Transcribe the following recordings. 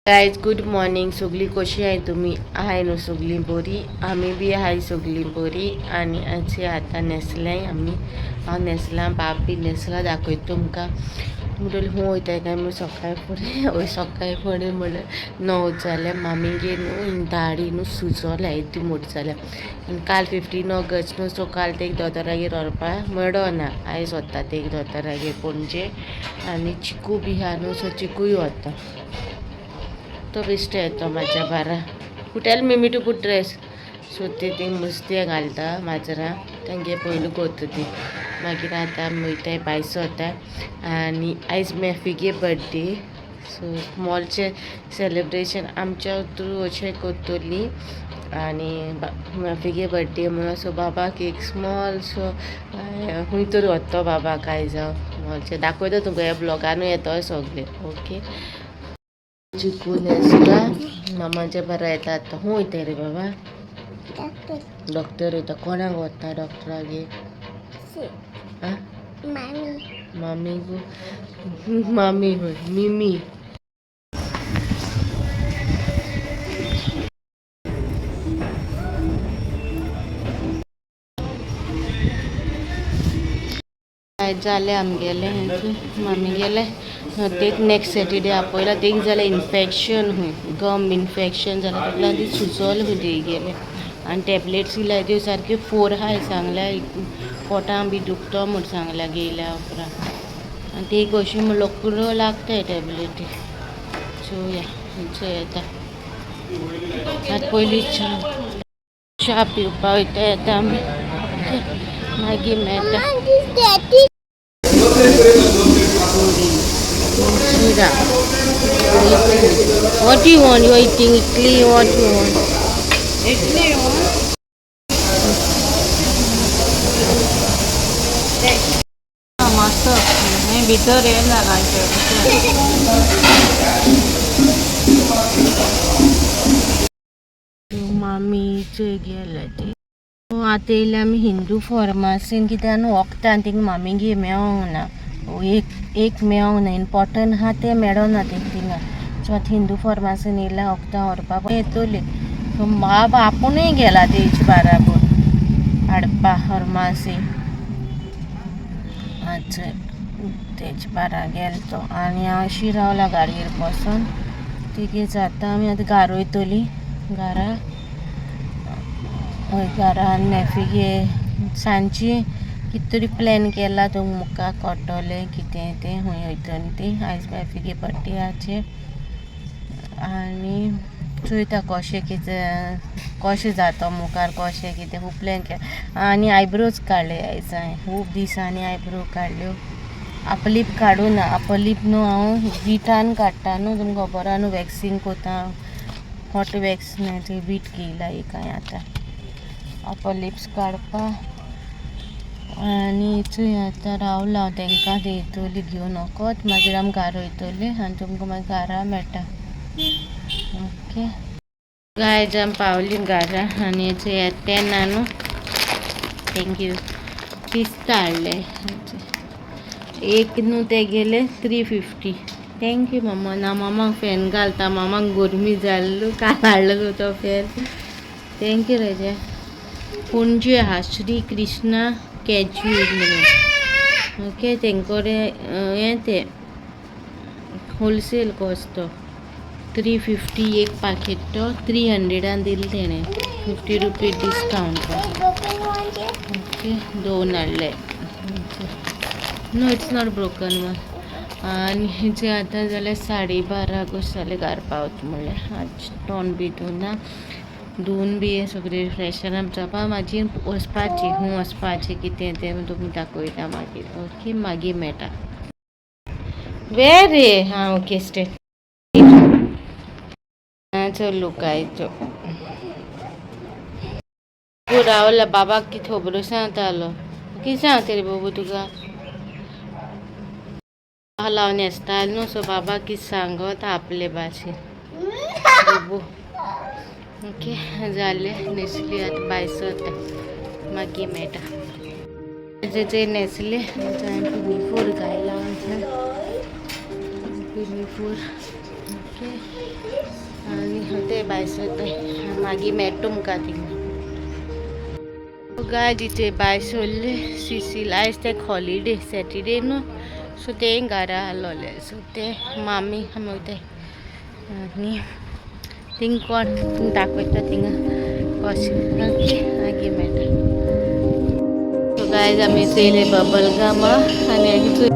Guys good morning. सगळी कशी आहे तुम्ही? आहे न्हू सगळी बरी? आम्ही बी आहे सगळी बरी. आणि असे आता नेसलाय आम्ही. हांव नेसला, बाप बी नेसला. दाखयता तुमकां. म्हणटली हूं वयताय काय म्हूण सकाळी फुडें हय सकाळी फुडें म्हणल्यार 9 जाल्या. मामीगे न्हू दाडी न्हू सुजोल्या येदी मोठी जाल्या. आनी काल 15 ऑगस्ट न्हू, सो काल तें दोतोरागेर व्हरपाक मेळ्ळो ना. आयज वता तें दोतोरागेर पणजे. आनी चिकू बी आहा न्हू, सो चिकूय वता. तो बेश्टो येतो म्हाज्या बारा. कुठेल मिमी टू पूट ड्रेस. सो ते नुस्तें घालता माजरां. तांगे पयलू करता ती. मागीर आतां वयताय भायर सरता. आनी आयज मेफीगे बर्थडे. सो स्मॉलशें सेलिब्रेशन आमच्या थ्रू अशें करतलीं. आनी मेफीगे बर्थडे म्हणून सो बाबाक एक स्मॉल सो खंय तरी व्हरतो बाबाक आयज हांव. स्मॉलशें दाखयता तुमकां. ह्या ब्लॉगानूय येतो सगळें. ओके. चिकू नेसला. मामाच्या बरा येता आतां. हूं वयताय रे बाबा? डॉक्टर वयता. कोणाक वता डॉक्टरागेर? मामी मामी हय मिमी. आयज जालें आमगेलें. मामी गेले. तेक नेक्स्ट सॅटरडे आपयला. तेक जालें इन्फेक्शन हूंय. गम इन्फेक्शन जालें. ताका लागून ती सुजोल खंय गेले. आनी टॅबलेट्स इलाय त्यो सारक्यो 4 आहाय सांगल्या. पोटां बी दुखतो म्हूण सांगल्या गेल्या उपरांत. आनी ती कशी म्हूण रोखड्यो लागताय टॅबलेटी. चोवया खंयचो येता. आतां पयलीं च्या पिवपा वयता येता आमी. मागीर मेळटा. Shira. What do you want? You're eating idli. What do you want? Idli you want? मस्त. हे भितर हे लागायचं. मामीचे गेले ते. आतां येयले आमी हिंदू फार्मासीन. कित्याक न्हू वखदां थिंग मामीगे मेळोंक ना. एक मेळोंक ना. इम्पॉर्टंट आहा तें मेळोना थिंगा. सो आतां हिंदू फार्मासीन येयल्या वखदां व्हरपाक येतली. सो बाबा आपुणूय गेला तेज बाराबर हाडपा फार्मासी. अच्छा तेज बारा गेलो तो. आनी हांव अशी रावला गाडयेर बसून. तिगे जाता आमी आतां घरा वयतली. घरा हय घरा. आनी मेफीगे सांजची कितें तरी प्लॅन केला. तो मुखार कोट्टोलें कितें तें खंय वयतली ती. आयज मेफीगे बर्थडे आहाचे. आनी चोयता कशें जाता मुखार कशें कितें खूब प्लॅन केला. आनी आयब्रोज काडले आयज हांवें. खूब दिसांनी आयब्रो काडल्यो. अपर लिप काडूं ना. अपर लिप न्हू हांव विटान काडटा न्हू. तुमकां खबर आहा न्हू वॅक्सिंग कोता. हॉट वॅक्स न्हू ते वीट घेयला एक हांवें आतां अपर लिप्स काडपा. आनी चोय आतां रावला हांव तांकां. ते येतली घेवन वोकोत. मागीर आमी घरा वयतली. आनी तुमकां मागीर घरा मेळटा. ओके गायज आमी पावली घरा. आनी येते ना न्हू. थँक्यू. पिस्ता हाडले. एक न्हू ते गेले 350. थँक्यू मामा. ना मामाक फॅन घालता. मामाक गरमी जाल्लो. काल हाडलो तो फॅन. थँक्यू राजा. पणजे आहा श्री कृष्णा कॅज्यू म्हणून. ओके तेंकोडे हें तें होलसेल कॉस्ट तो 350 एक पाकीट तो 300 दिले तेणें. 50 रुपीज डिस्कावंट. ओके 2 हाडले. No it's not broken one. आनी जे आतां जाल्यार 12:30 कशें जालें घरा पावत म्हणल्यार. आज टोन बी धुना. धुवन बी हें सगळें फ्रेशन जावपा मागीर वचपाचें. हूं वचपाचें कितें तें तुमी दाखयता मागीर. ओके मागीर मेळटा. वेर रे. हां ओके स्टे. चलो कायचो तूं रावला. बाबाक कितें खबरो सांगतालो. कितें सांगता रे बाबू तुका? लावन येसता न्हू. सो बाबा कितें सांगत आपले भाशेन. बाबू ओके जालें. न्हेसली आतां भायर सरता. मागीर मेळटा. जे न्हेसले. फोर घायला. बिफोर ओके आनी होते बायसोते मागीर मेट्टो मुका थिंगा गाय जिचे बाय सोल्ले सिसील आयज तेक हॉलिडे सॅटरडे न्हू सो ते घरा आलोले सो ते मामी आमी वयताय आनी थिंग कोण दाखयता थिंगा कशें ओके मागीर मेळटा सो गायज आमी येयले बबल गमा आनी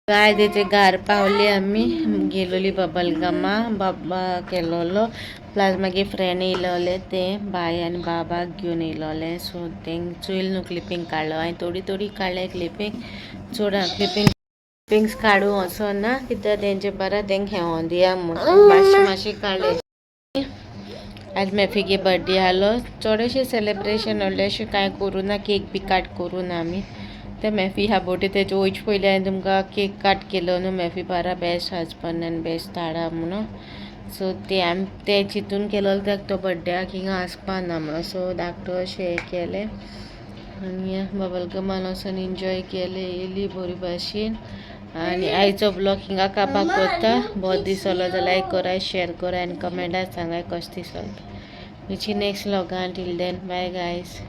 काय त्याचे घार पावले आम्ही गेलोली बबलगमा बाबा केलोलो प्लस मागीर फ्रेंड येयलोले ते बाय आनी बाबाक घेवन येयलोले सो तेंक चोयल न्हू क्लिपींग काडलो हांवें थोडी काडले क्लिपींग चड क्लिपिंग्स काडूं असो ना कित्याक तेंचे बरें तेंक हें दिया म्हणून मातशें काडले आज मेफीगे बर्थडे आलो चडशें सेलिब्रेशन व्हडलेशें कांय करूं ना केक बी काट करूं ना आमी ते मेफी ह्या बोटी तेजे वयचे पयलीं हांवें तुमकां केक काट केलो न्हू मेफी बारा बेस्ट हजबंड एंड बेस्ट धाडा म्हणून सो ते चिंतून केलो ताका तो बड्डेक हिंगा आसपा ना म्हणून सो धाकटो अशें हें केलें आनी बबलगमान वचून एन्जॉय केलें येयली बरी भाशेन आनी आयचो ब्लॉग हिंगा काबार करता बहुत दिसलो जाल्यार लायक करा शेअर करा आनी कमेंटार सांगाय कशें दिसलो नेक्स्ट व्लॉगान टील देन बाय गायज.